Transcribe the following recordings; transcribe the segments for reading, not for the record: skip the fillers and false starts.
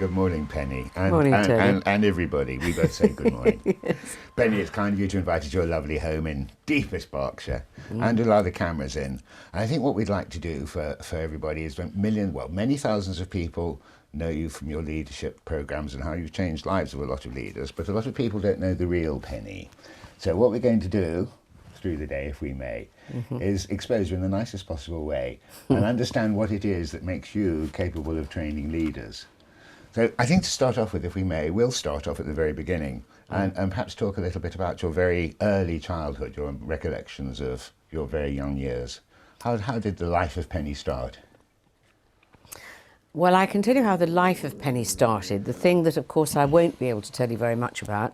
Good morning, Penny. Morning, Tony. And everybody. We both say good morning. Yes. Penny, it's kind of you to invite us to your lovely home in deepest Berkshire and allow the cameras in. And I think what we'd like to do for everybody is many thousands of people know you from your leadership programs and how you've changed lives of a lot of leaders, but a lot of people don't know the real Penny. So what we're going to do through the day, if we may, is expose you in the nicest possible way and understand what it is that makes you capable of training leaders. So I think to start off with, if we may, we'll start off at the very beginning and perhaps talk a little bit about your very early childhood, your recollections of your very young years. How did the life of Penny start? Well, I can tell you how the life of Penny started. The thing that, of course, I won't be able to tell you very much about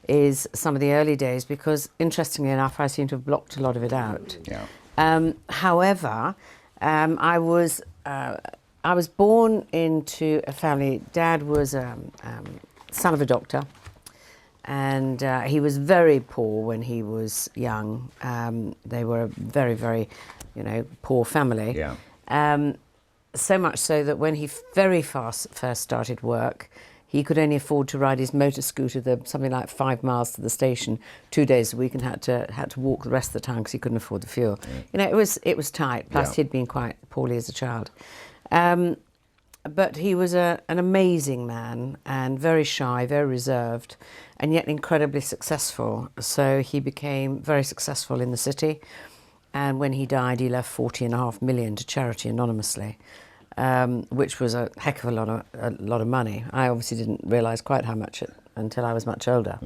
is some of the early days, because, interestingly enough, I seem to have blocked a lot of it out. Yeah. However, I was born into a family. Dad was son of a doctor, and he was very poor when he was young. They were a very, very, poor family. Yeah. So much so that when he first started work, he could only afford to ride his motor scooter something like 5 miles to the station 2 days a week, and had to walk the rest of the time because he couldn't afford the fuel. Yeah. It was tight. Plus, he'd been quite poorly as a child. But he was an amazing man, and very shy, very reserved, and yet incredibly successful. So he became very successful in the city, and when he died, he left 40.5 million to charity anonymously, which was a heck of a lot of money. I obviously didn't realise quite how much until I was much older.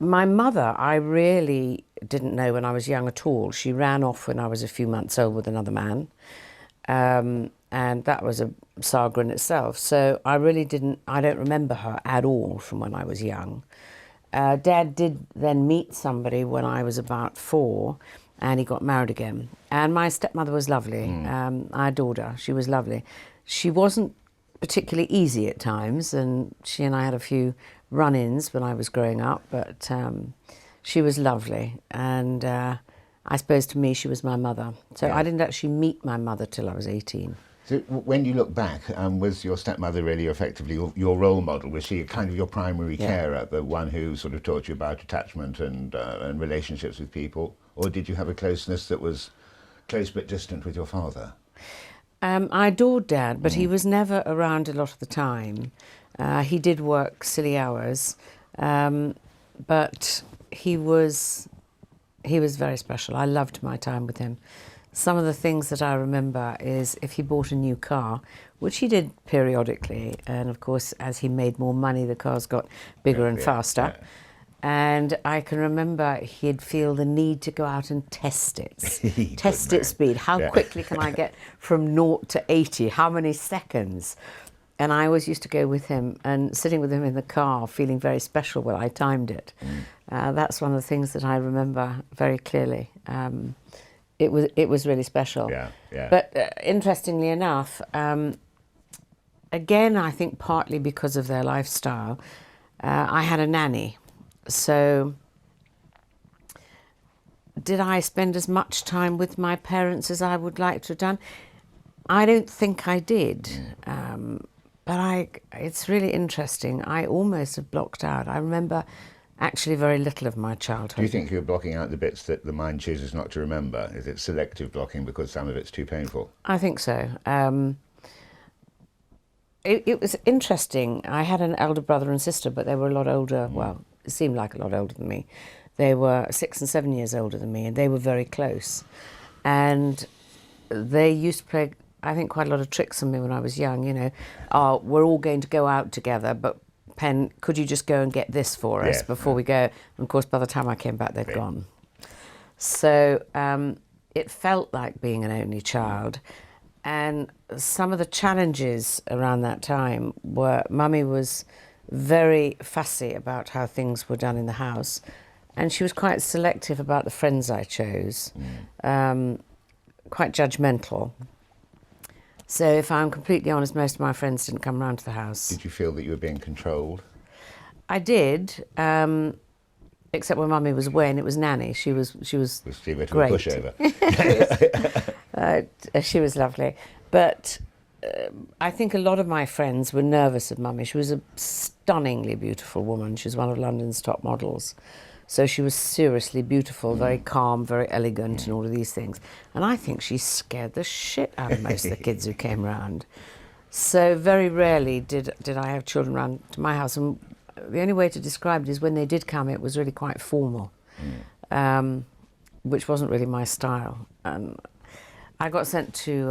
My mother, I really didn't know when I was young at all. She ran off when I was a few months old with another man. And that was a saga in itself. So I don't remember her at all from when I was young. Dad did then meet somebody when I was about 4, and he got married again. And my stepmother was lovely. I adored her. She was lovely. She wasn't particularly easy at times, and she and I had a few run-ins when I was growing up, but she was lovely. And I suppose to me she was my mother. So yeah. I didn't actually meet my mother till I was 18. So when you look back, was your stepmother really effectively your role model? Was she kind of your primary carer, the one who sort of taught you about attachment and relationships with people? Or did you have a closeness that was close but distant with your father? I adored Dad, but he was never around a lot of the time. He did work silly hours, but he was very special. I loved my time with him. Some of the things that I remember is if he bought a new car, which he did periodically, and of course as he made more money the cars got bigger and faster. Yeah. And I can remember he'd feel the need to go out and test it. Test its speed. How quickly can I get from 0 to 80? How many seconds? And I always used to go with him, and sitting with him in the car feeling very special when I timed it. That's one of the things that I remember very clearly. It was really special. Yeah, yeah. But interestingly enough, again, I think partly because of their lifestyle, I had a nanny. So did I spend as much time with my parents as I would like to have done? I don't think I did. But it's really interesting. I almost have blocked out. I remember actually very little of my childhood. Do you think you're blocking out the bits that the mind chooses not to remember? Is it selective blocking because some of it's too painful? I think so. It was interesting. I had an elder brother and sister, but they were a lot older. Well, it seemed like a lot older than me. They were 6 and 7 years older than me, and they were very close. And they used to play, I think, quite a lot of tricks on me when I was young. We're all going to go out together, but Pen, could you just go and get this for us before we go? And of course, by the time I came back, they'd gone. So it felt like being an only child. And some of the challenges around that time were Mummy was very fussy about how things were done in the house. And she was quite selective about the friends I chose, quite judgmental. So if I'm completely honest, most of my friends didn't come round to the house. Did you feel that you were being controlled? I did, except when Mummy was away, and it was Nanny. She was Was she a bit of a great. pushover? She was lovely. But I think a lot of my friends were nervous of Mummy. She was a stunningly beautiful woman. She was one of London's top models. So she was seriously beautiful, very calm, very elegant, and all of these things. And I think she scared the shit out of most of the kids who came round. So very rarely did I have children round to my house. And the only way to describe it is when they did come, it was really quite formal, which wasn't really my style. I got sent to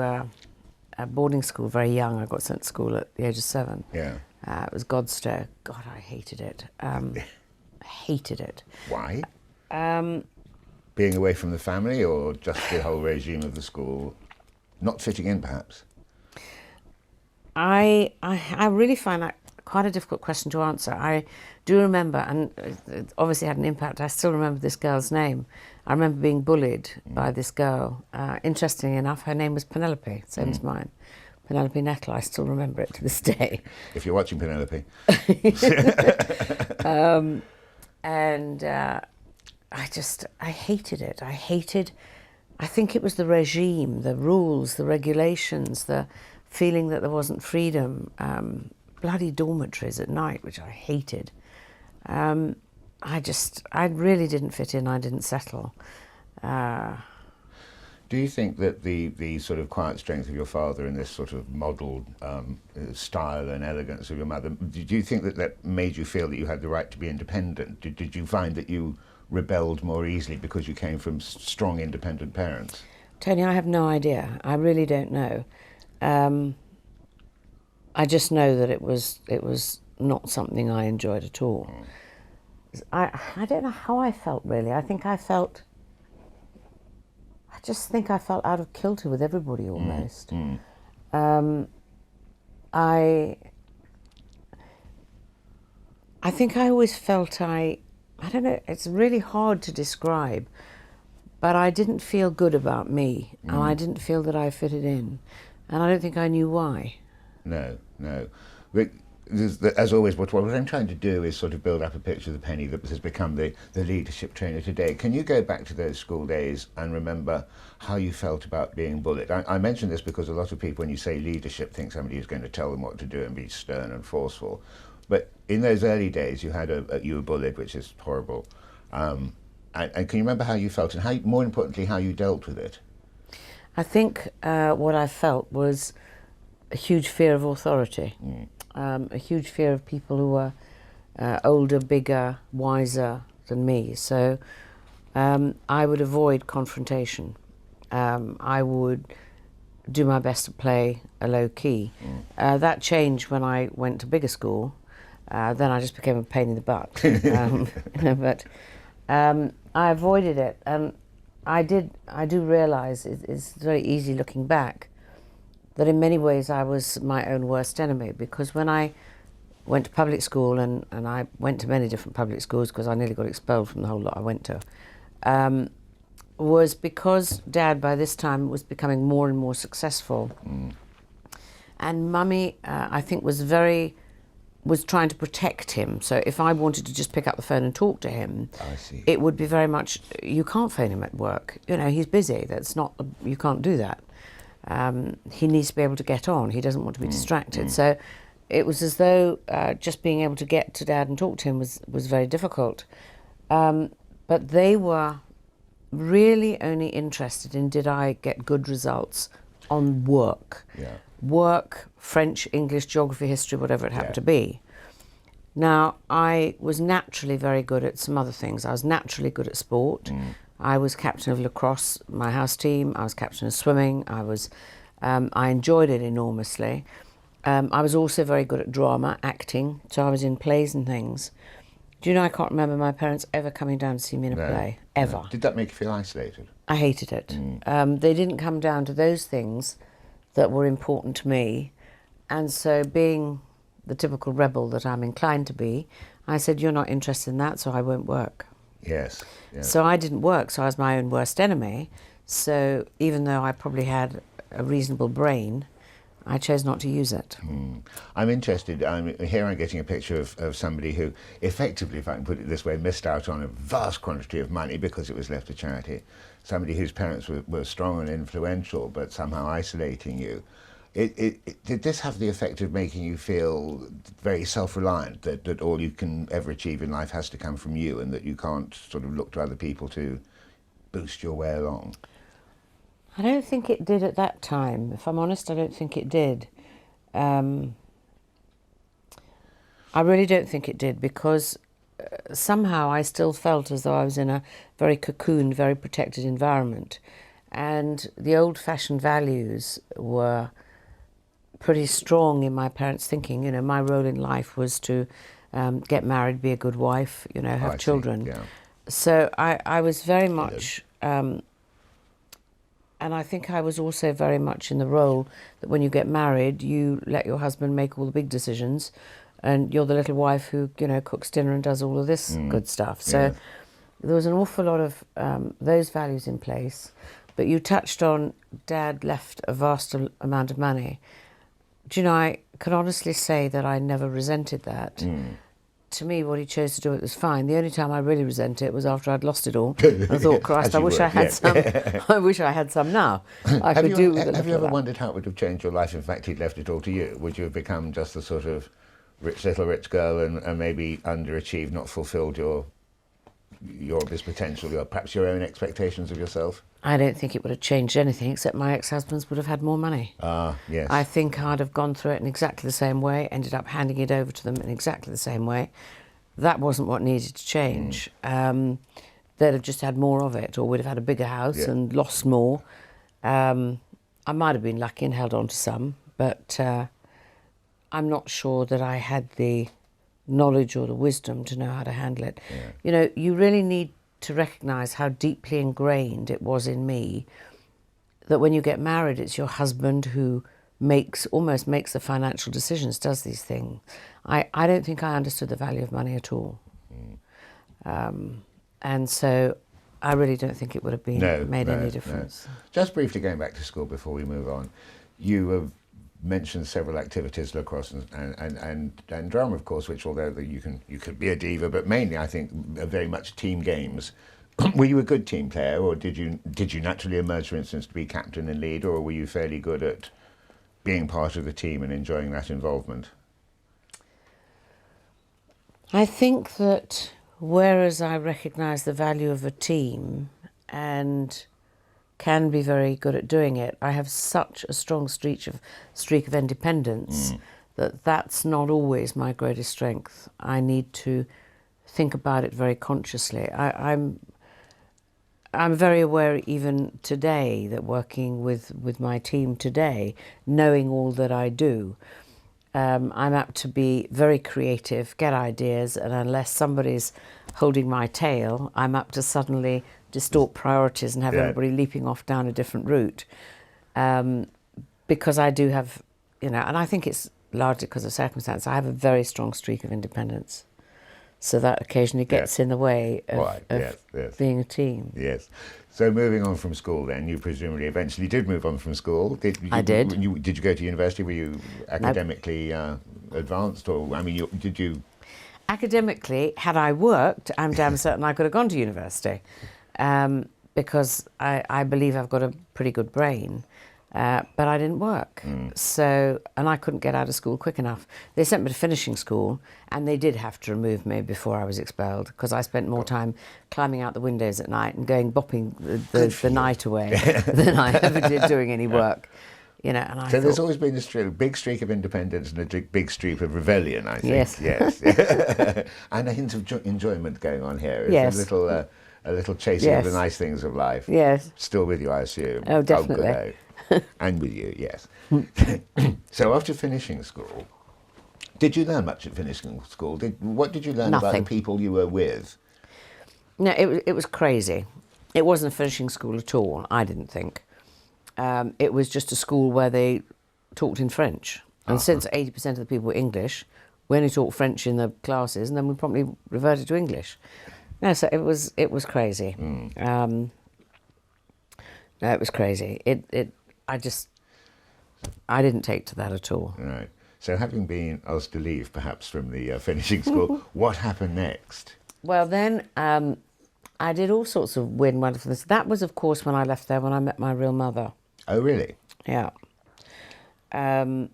a boarding school very young. I got sent to school at the age of 7. Yeah. It was Godstow. God, I hated it. Hated it. Why? Being away from the family, or just the whole regime of the school? Not fitting in, perhaps? I really find that quite a difficult question to answer. I do remember, and it obviously had an impact, I still remember this girl's name. I remember being bullied by this girl. Interestingly enough, her name was Penelope, same as mine. Penelope Nettle, I still remember it to this day. If you're watching, Penelope. And I hated it. I think it was the regime, the rules, the regulations, the feeling that there wasn't freedom, bloody dormitories at night, which I hated. I really didn't fit in, I didn't settle. Do you think that the sort of quiet strength of your father and this sort of modelled style and elegance of your mother, do you think that made you feel that you had the right to be independent? Did you find that you rebelled more easily because you came from strong, independent parents? Tony, I have no idea. I really don't know. I just know that it was not something I enjoyed at all. I don't know how I felt, really. I just think I felt out of kilter with everybody almost. I think I always felt I don't know, it's really hard to describe, but I didn't feel good about me, and I didn't feel that I fitted in, and I don't think I knew why. No. But as always, what I'm trying to do is sort of build up a picture of the Penny that has become the leadership trainer today. Can you go back to those school days and remember how you felt about being bullied? I mention this because a lot of people, when you say leadership, think somebody who's going to tell them what to do and be stern and forceful. But in those early days, you were bullied, which is horrible. And can you remember how you felt, and how, more importantly, how you dealt with it? I think what I felt was a huge fear of authority. A huge fear of people who were older, bigger, wiser than me. So I would avoid confrontation. I would do my best to play a low key. That changed when I went to bigger school. Then I just became a pain in the butt. But I avoided it. And I do realise it's very easy looking back that in many ways I was my own worst enemy, because when I went to public school, and I went to many different public schools because I nearly got expelled from the whole lot I went to, was because Dad by this time was becoming more and more successful. And Mummy, I think, was trying to protect him. So if I wanted to just pick up the phone and talk to him, it would be very much, you can't phone him at work. You know, he's busy. You can't do that. He needs to be able to get on. He doesn't want to be distracted. So it was as though just being able to get to Dad and talk to him was very difficult. But they were really only interested in, did I get good results on work? Work, French, English, geography, history, whatever it happened to be. Now, I was naturally very good at some other things. I was naturally good at sport. I was captain of lacrosse, my house team. I was captain of swimming. I enjoyed it enormously. I was also very good at drama, acting, so I was in plays and things. Do you know, I can't remember my parents ever coming down to see me in a play, ever. Did that make you feel isolated? I hated it. They didn't come down to those things that were important to me, and so being the typical rebel that I'm inclined to be, I said, you're not interested in that, so I won't work. Yes. So I didn't work, so I was my own worst enemy. So even though I probably had a reasonable brain, I chose not to use it. I'm interested, here I'm getting a picture of somebody who effectively, if I can put it this way, missed out on a vast quantity of money because it was left to charity. Somebody whose parents were strong and influential, but somehow isolating you. Did this have the effect of making you feel very self-reliant, that all you can ever achieve in life has to come from you, and that you can't sort of look to other people to boost your way along? I don't think it did at that time. If I'm honest, I don't think it did. I really don't think it did, because somehow I still felt as though I was in a very cocooned, very protected environment. And the old-fashioned values were pretty strong in my parents' thinking. You know, my role in life was to get married, be a good wife, you know, have children. Yeah. So I was very much, and I think I was also very much in the role that when you get married, you let your husband make all the big decisions, and you're the little wife who, you know, cooks dinner and does all of this good stuff. So there was an awful lot of those values in place. But you touched on Dad left a vast amount of money. Do you know, I can honestly say that I never resented that. To me, what he chose to do, it was fine. The only time I really resented it was after I'd lost it all. I thought, Christ, I wish I had some. I wish I had some now. I could do with a little. Have you ever of that. wondered how it would have changed your life? In fact, he'd left it all to you. Would you have become just the sort of little rich girl and maybe underachieved, not fulfilled your this potential, perhaps your own expectations of yourself? I don't think it would have changed anything, except my ex-husbands would have had more money. Yes. I think I'd have gone through it in exactly the same way, ended up handing it over to them in exactly the same way. That wasn't what needed to change. They'd have just had more of it, or we'd have had a bigger house and lost more. I might have been lucky and held on to some, but I'm not sure that I had the knowledge or the wisdom to know how to handle it. You know, you really need to recognise how deeply ingrained it was in me that when you get married, it's your husband who almost makes the financial decisions, does these things. I don't think I understood the value of money at all. And so I really don't think it would have been made any difference. No. Just briefly going back to school before we move on, you have mentioned several activities, lacrosse and drama, of course, which, although you could be a diva, but mainly I think are very much team games. Were you a good team player, or did you naturally emerge, for instance, to be captain and leader, or were you fairly good at being part of the team and enjoying that involvement? I think that whereas I recognise the value of a team and can be very good at doing it, I have such a strong streak of independence that's not always my greatest strength. I need to think about it very consciously. I'm very aware even today that working with my team today, knowing all that I do, I'm apt to be very creative, get ideas, and unless somebody's holding my tail, I'm apt to suddenly distort priorities and have everybody leaping off down a different route. Because I do have, you know, and I think it's largely because of circumstance, I have a very strong streak of independence. So that occasionally gets in the way of being a team. Yes. So moving on from school then, you presumably eventually did move on from school. I did. Did you go to university? Were you academically advanced, or, I mean, did you... Academically, had I worked, I'm damn certain I could have gone to university, because I believe I've got a pretty good brain. But I didn't work. So, and I couldn't get out of school quick enough. They sent me to finishing school, and they did have to remove me before I was expelled, because I spent more time climbing out the windows at night and going bopping the night away than I ever did doing any work. You know, and so there's always been a big streak of independence and a big streak of rebellion, I think. Yes. And a hint of enjoyment going on here. It's yes. a little chasing of the nice things of life. Yes. Still with you, I assume. Oh, definitely. And with you, yes. So after finishing school, did you learn much at finishing school? What did you learn about the people you were with? No, it was crazy. It wasn't finishing school at all, I didn't think. It was just a school where they talked in French. And since 80% of the people were English, we only taught French in the classes, and then we promptly reverted to English. No, so it was crazy. No, it was crazy. I didn't take to that at all. Right. So having been asked to leave, perhaps, from the finishing school, what happened next? Well, then I did all sorts of weird and wonderful things. That was, of course, when I left there, when I met my real mother. Oh, really? Yeah. You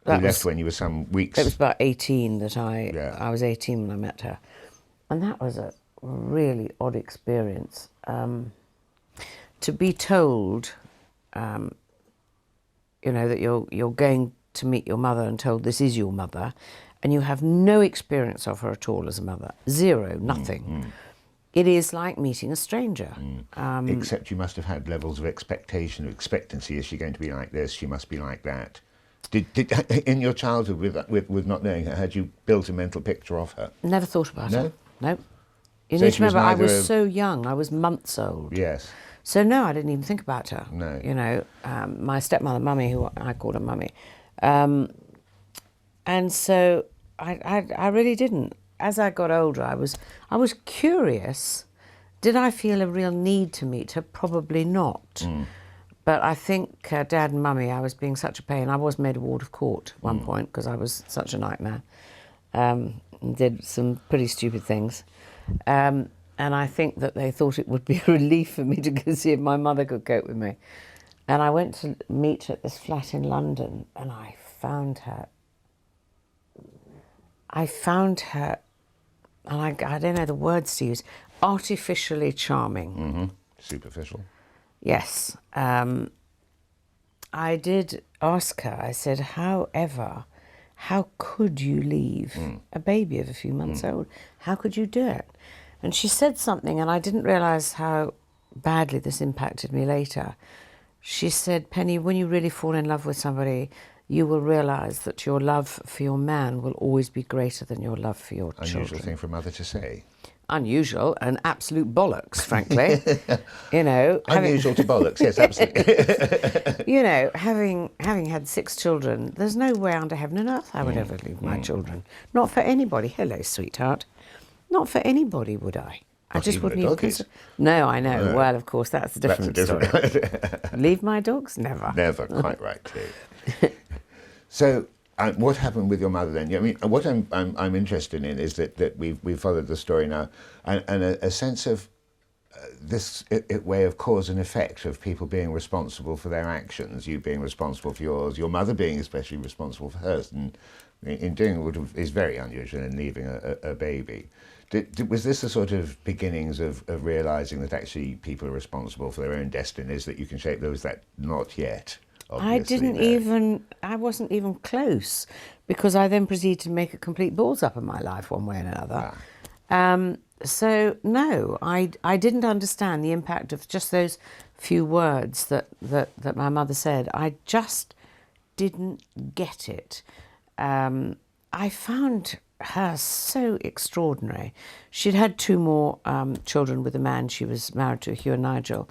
left when you were some weeks. It was about 18 that Yeah. I was 18 when I met her. And that was a really odd experience. To be told, that you're going to meet your mother and told this is your mother, and you have no experience of her at all as a mother. Zero, nothing. It is like meeting a stranger. Except you must have had levels of expectation, expectancy. Is she going to be like this? She must be like that. Did in your childhood, with not knowing her, had you built a mental picture of her? Never thought about No? her. No. You So need she to was remember, I neither was so young. I was months old. Yes. So no, I didn't even think about her. No. My stepmother, Mummy, who I called her Mummy, and so I really didn't. As I got older, I was curious. Did I feel a real need to meet her? Probably not. But I think Dad and Mummy, I was being such a pain. I was made a ward of court at one point because I was such a nightmare. And did some pretty stupid things. And I think that they thought it would be a relief for me to go see if my mother could cope with me. And I went to meet her at this flat in London, and I found her, and I don't know the words to use, artificially charming. Superficial. Yes. I did ask her, I said, however, how could you leave a baby of a few months old? How could you do it? And she said something, and I didn't realise how badly this impacted me later. She said, Penny, when you really fall in love with somebody, you will realise that your love for your man will always be greater than your love for your children. Unusual thing for a mother to say. Unusual and absolute bollocks, frankly. Unusual to bollocks, yes, absolutely. Having had 6 children, there's no way under heaven and earth I would ever leave my children. Not for anybody. Hello, sweetheart. Not for anybody would I. I Not just even wouldn't the even doggies? consider. No, I know. No. Well, of course, that's a different story. Leave my dogs? Never. Never, quite right, too. So, what happened with your mother then? I mean, what I'm interested in is that we've followed the story now, and a sense of this way of cause and effect of people being responsible for their actions, you being responsible for yours, your mother being especially responsible for hers, and in doing what is very unusual in leaving a baby. Was this the sort of beginnings of realising that actually people are responsible for their own destinies, that you can shape those? That not yet? I wasn't even close, because I then proceeded to make a complete balls up of my life one way and another. So no, I didn't understand the impact of just those few words that my mother said. I just didn't get it. I found her so extraordinary. She'd had 2 more children with a man she was married to, Hugh and Nigel,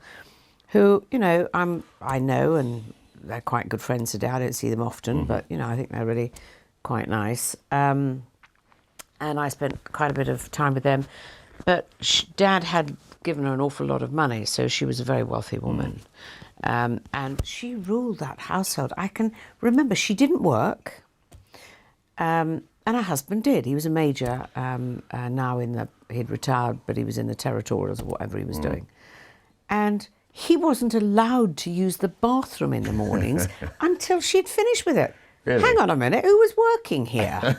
who, I know, and they're quite good friends today. I don't see them often, but, I think they're really quite nice. And I spent quite a bit of time with them. But Dad had given her an awful lot of money, so she was a very wealthy woman. And she ruled that household. I can remember she didn't work, and her husband did. He was a major, he'd retired, but he was in the territorials or whatever he was doing. And he wasn't allowed to use the bathroom in the mornings until she'd finished with it. Really? Hang on a minute, who was working here?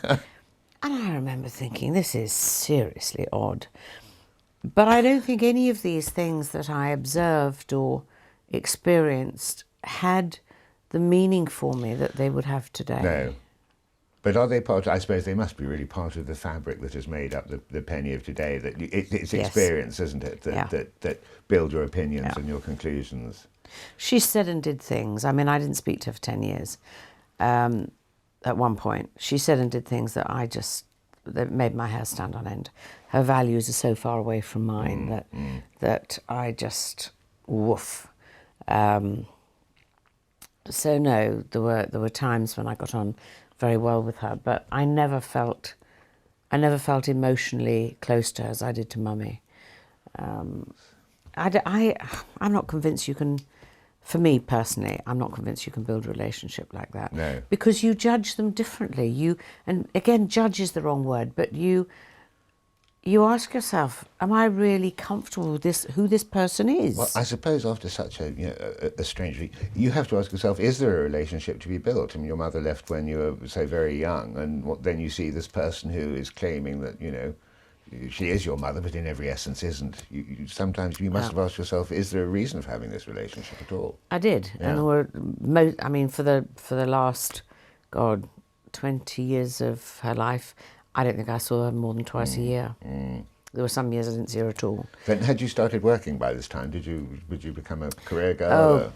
And I remember thinking, this is seriously odd. But I don't think any of these things that I observed or experienced had the meaning for me that they would have today. No. But are they part? I suppose they must be really part of the fabric that has made up the Penny of today. That it's experience, isn't it? That build your opinions and your conclusions. She said and did things. I mean, I didn't speak to her for 10 years. At one point, she said and did things that made my hair stand on end. Her values are so far away from mine that I just woof. So no, there were times when I got on very well with her, but I never felt emotionally close to her as I did to Mummy. I'm not convinced you can. For me personally, I'm not convinced you can build a relationship like that. No. Because you judge them differently. And again, judge is the wrong word, but you you ask yourself, am I really comfortable with this, who this person is? Well, I suppose after such a strange, you have to ask yourself: is there a relationship to be built? I mean, your mother left when you were so very young, and then you see this person who is claiming that she is your mother, but in every essence isn't. Sometimes you must have asked yourself: is there a reason for having this relationship at all? I did, Yeah. and there were, I mean, for the last, God, 20 years of her life, I don't think I saw her more than twice a year. There were some years I didn't see her at all. Then, had you started working by this time? Would you become a career girl?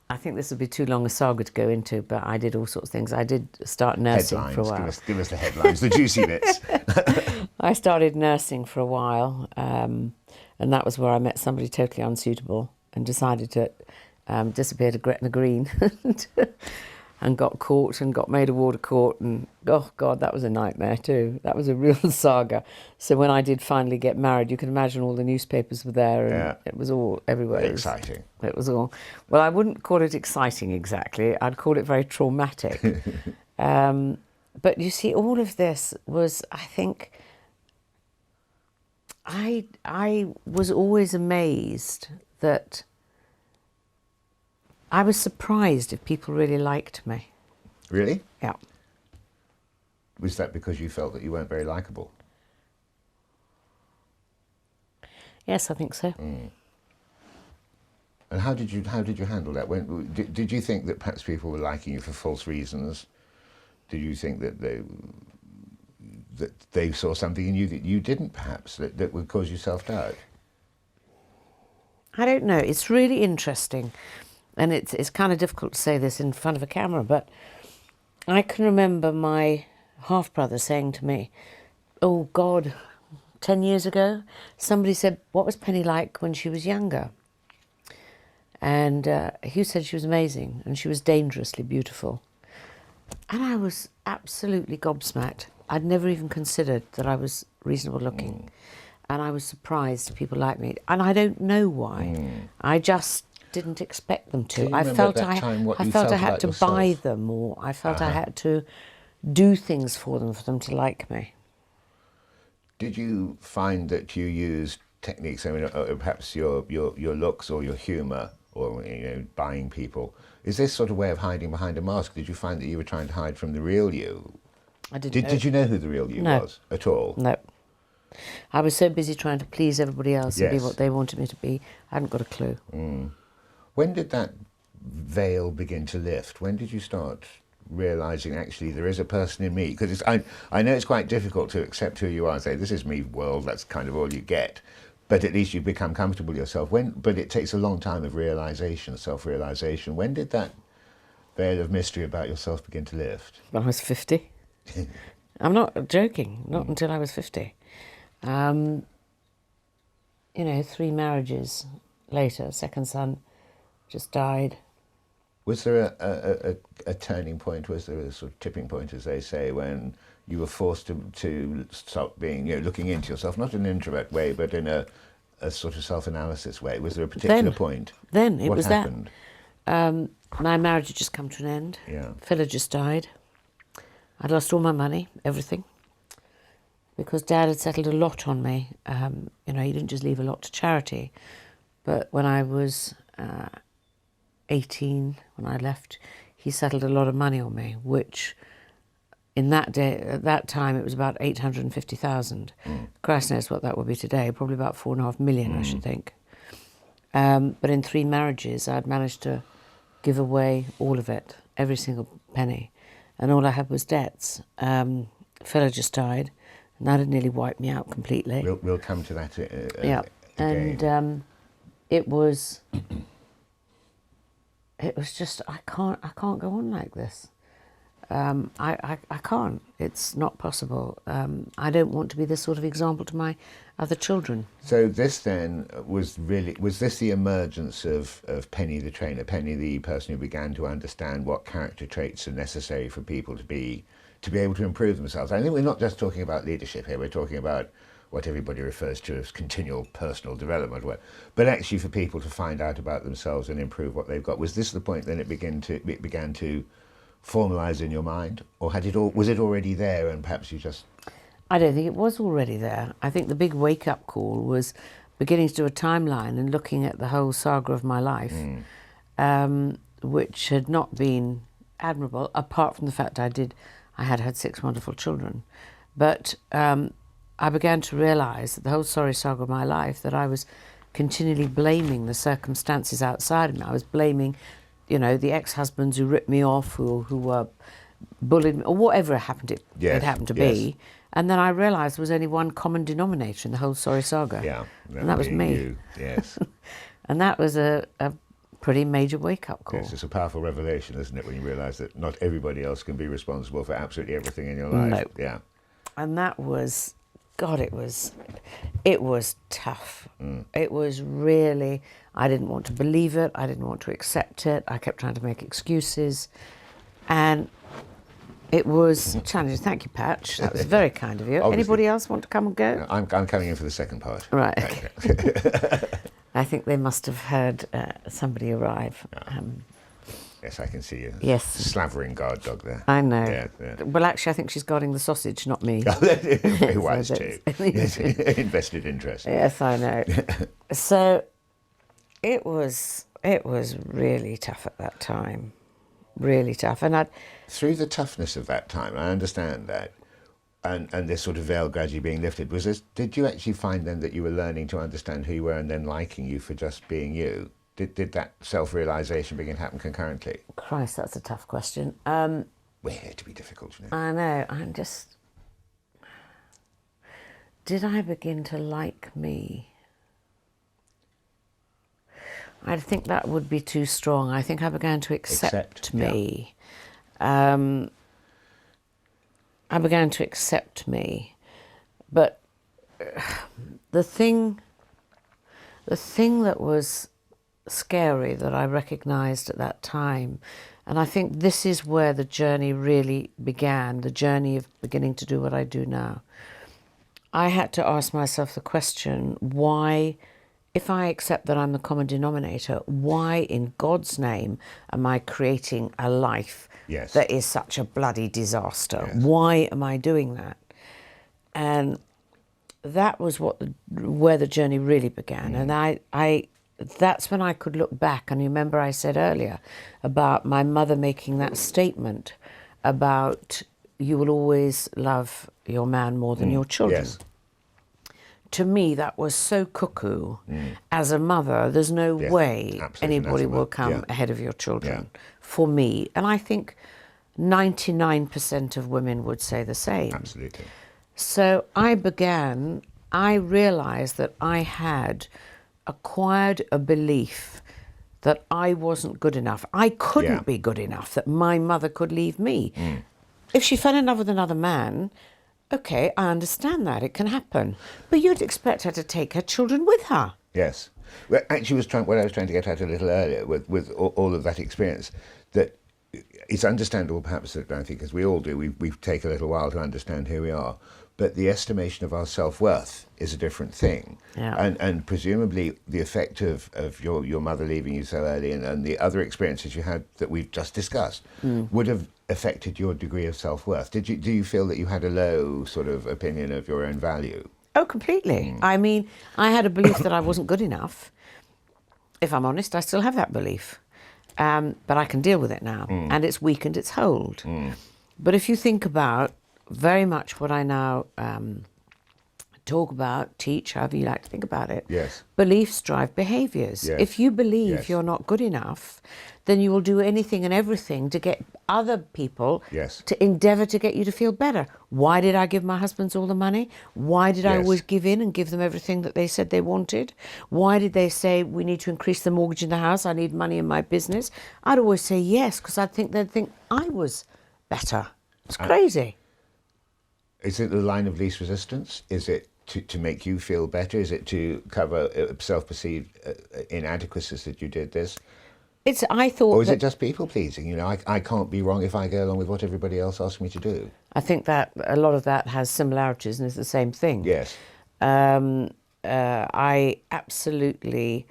I think this would be too long a saga to go into, but I did all sorts of things. I did start nursing Headlines. for a while. Give us the headlines, the juicy bits. I started nursing for a while, and that was where I met somebody totally unsuitable and decided to disappear to Gretna Green and got caught and got made a ward of court. And, oh, God, that was a nightmare too. That was a real saga. So when I did finally get married, you can imagine all the newspapers were there and it was all everywhere. Exciting. It was all, well, I wouldn't call it exciting exactly. I'd call it very traumatic. But you see, all of this was, I think, I was always amazed that I was surprised if people really liked me. Really? Yeah. Was that because you felt that you weren't very likable? Yes, I think so. And how did you handle that? Did you think that perhaps people were liking you for false reasons? Did you think that they saw something in you that you didn't, perhaps, that would cause you self-doubt? I don't know. It's really interesting. And it's kind of difficult to say this in front of a camera, but I can remember my half-brother saying to me, oh, God, 10 years ago, somebody said, what was Penny like when she was younger? And he said she was amazing and she was dangerously beautiful. And I was absolutely gobsmacked. I'd never even considered that I was reasonable looking. And I was surprised people like me. And I don't know why. I just didn't expect them to. I felt I had to buy them, or I felt I had to do things for them to like me. Did you find that you used techniques, I mean, perhaps your looks or your humour, or buying people? Is this sort of way of hiding behind a mask? Did you find that you were trying to hide from the real you? I didn't know. Did you know who the real you was at all? No. I was so busy trying to please everybody else and be what they wanted me to be. I hadn't got a clue. When did that veil begin to lift? When did you start realising, actually, there is a person in me? Because I know it's quite difficult to accept who you are and say, this is me world, that's kind of all you get. But at least you become comfortable yourself. But it takes a long time of realisation, self-realisation. When did that veil of mystery about yourself begin to lift? When I was 50. I'm not joking, not until I was 50. 3 marriages later, second son just died. Was there a turning point? Was there a sort of tipping point, as they say, when you were forced to stop being, looking into yourself, not in an introvert way, but in a sort of self-analysis way? Was there a particular point? Then it what was happened? that. My marriage had just come to an end. Yeah. Phil had just died. I'd lost all my money, everything, because Dad had settled a lot on me. He didn't just leave a lot to charity, but when I was 18, when I left, he settled a lot of money on me, which at that time, it was about 850,000. Christ knows what that would be today, probably about 4.5 million, I should think. But in 3 marriages, I'd managed to give away all of it, every single penny, and all I had was debts. Phil had just died, and that had nearly wiped me out completely. We'll come to that yeah, again. And it was just, I can't go on like this. I can't. It's not possible. I don't want to be this sort of example to my other children. So this then was this the emergence of Penny the trainer, Penny the person who began to understand what character traits are necessary for people to be able to improve themselves? I think we're not just talking about leadership here, we're talking about what everybody refers to as continual personal development, but actually for people to find out about themselves and improve what they've got. Was this the point then it began to formalise in your mind, or was it already there and perhaps you just... I don't think it was already there. I think the big wake-up call was beginning to do a timeline and looking at the whole saga of my life, which had not been admirable, apart from the fact I had had 6 wonderful children. But I began to realise that the whole sorry saga of my life, that I was continually blaming the circumstances outside of me. I was blaming, you know, the ex-husbands who ripped me off, who were bullied me, or whatever it happened to be. And then I realised there was only one common denominator in the whole sorry saga. Yeah. And that was me. You. Yes. And that was a pretty major wake-up call. Yes, it's a powerful revelation, isn't it, when you realise that not everybody else can be responsible for absolutely everything in your life. No. Yeah. And that was, God, it was tough. It was really, I didn't want to believe it. I didn't want to accept it. I kept trying to make excuses. And it was challenging. Thank you, Patch. That was very kind of you. Obviously. Anybody else want to come and go? I'm coming in for the second part. Right. Okay. I think they must have heard somebody arrive. Yes, I can see you. Yes. Slavering guard dog there. I know. Yeah. Well, actually, I think she's guarding the sausage, not me. Very wise too. Yes, invested interest. Yes, I know. So it was really tough at that time. Really tough. And through the toughness of that time, I understand that, and this sort of veil gradually being lifted, did you actually find then that you were learning to understand who you were and then liking you for just being you? Did that self-realisation begin to happen concurrently? Christ, that's a tough question. We're here to be difficult, you know. I know, did I begin to like me? I think that would be too strong. I think I began to accept me. Yeah. I began to accept me. But the thing that was scary that I recognised at that time, and I think this is where the journey really began, the journey of beginning to do what I do now. I had to ask myself the question, why, if I accept that I'm the common denominator, why in God's name am I creating a life that is such a bloody disaster? Yes. Why am I doing that? And that was where the journey really began. And that's when I could look back. And remember I said earlier about my mother making that statement about you will always love your man more than your children. Yes. To me, that was so cuckoo. As a mother, there's no way anybody will come ahead of your children. For me. And I think 99% of women would say the same. Absolutely. So I realised that I had acquired a belief that I wasn't good enough. I couldn't be good enough, that my mother could leave me. If she fell in love with another man, okay, I understand that, it can happen. But you'd expect her to take her children with her. Yes. Well, actually, what I was trying to get at a little earlier with all of that experience, that it's understandable perhaps that I think, as we all do, we take a little while to understand who we are. But the estimation of our self-worth is a different thing. Yeah. And presumably the effect of your mother leaving you so early and the other experiences you had that we've just discussed would have affected your degree of self-worth. Do you feel that you had a low sort of opinion of your own value? Oh, completely. I mean, I had a belief that I wasn't good enough. If I'm honest, I still have that belief. But I can deal with it now. And it's weakened its hold. But if you think about very much what I now talk about, teach, however you like to think about it. Yes. Beliefs drive behaviours. Yes. If you believe you're not good enough, then you will do anything and everything to get other people to endeavour to get you to feel better. Why did I give my husbands all the money? Why did I always give in and give them everything that they said they wanted? Why did they say, we need to increase the mortgage in the house, I need money in my business? I'd always say yes, because they'd think I was better. It's crazy. Is it the line of least resistance? Is it to make you feel better? Is it to cover self-perceived inadequacies that you did this? Or is it just people pleasing? You know, I can't be wrong if I go along with what everybody else asks me to do. I think that a lot of that has similarities and is the same thing. Yes. I absolutely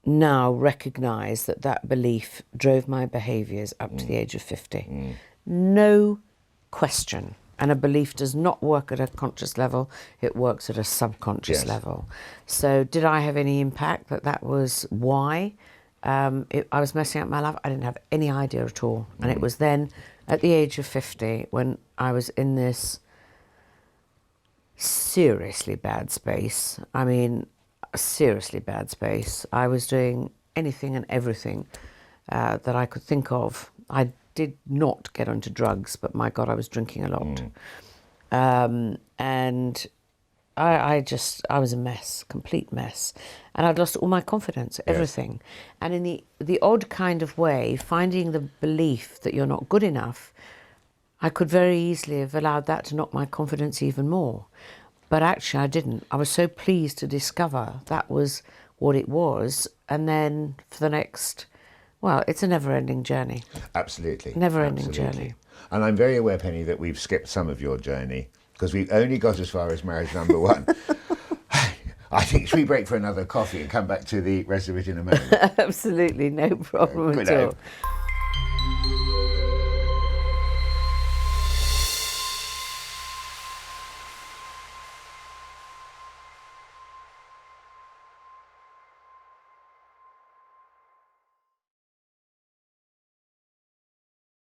now recognise that belief drove my behaviours up to the age of 50. No question. And a belief does not work at a conscious level, it works at a subconscious level. So did I have any impact that was why I was messing up my life? I didn't have any idea at all. And it was then at the age of 50 when I was in this seriously bad space. I mean, seriously bad space. I was doing anything and everything that I could think of. I did not get onto drugs, but my God, I was drinking a lot. And I was a mess, complete mess. And I'd lost all my confidence, everything. And in the odd kind of way, finding the belief that you're not good enough, I could very easily have allowed that to knock my confidence even more. But actually I didn't. I was so pleased to discover that was what it was. And then for the next, well, it's a never-ending journey. Absolutely. Never-ending journey. And I'm very aware, Penny, that we've skipped some of your journey because we've only got as far as marriage number one. I think, should we break for another coffee and come back to the rest of it in a moment? Absolutely, no problem at all.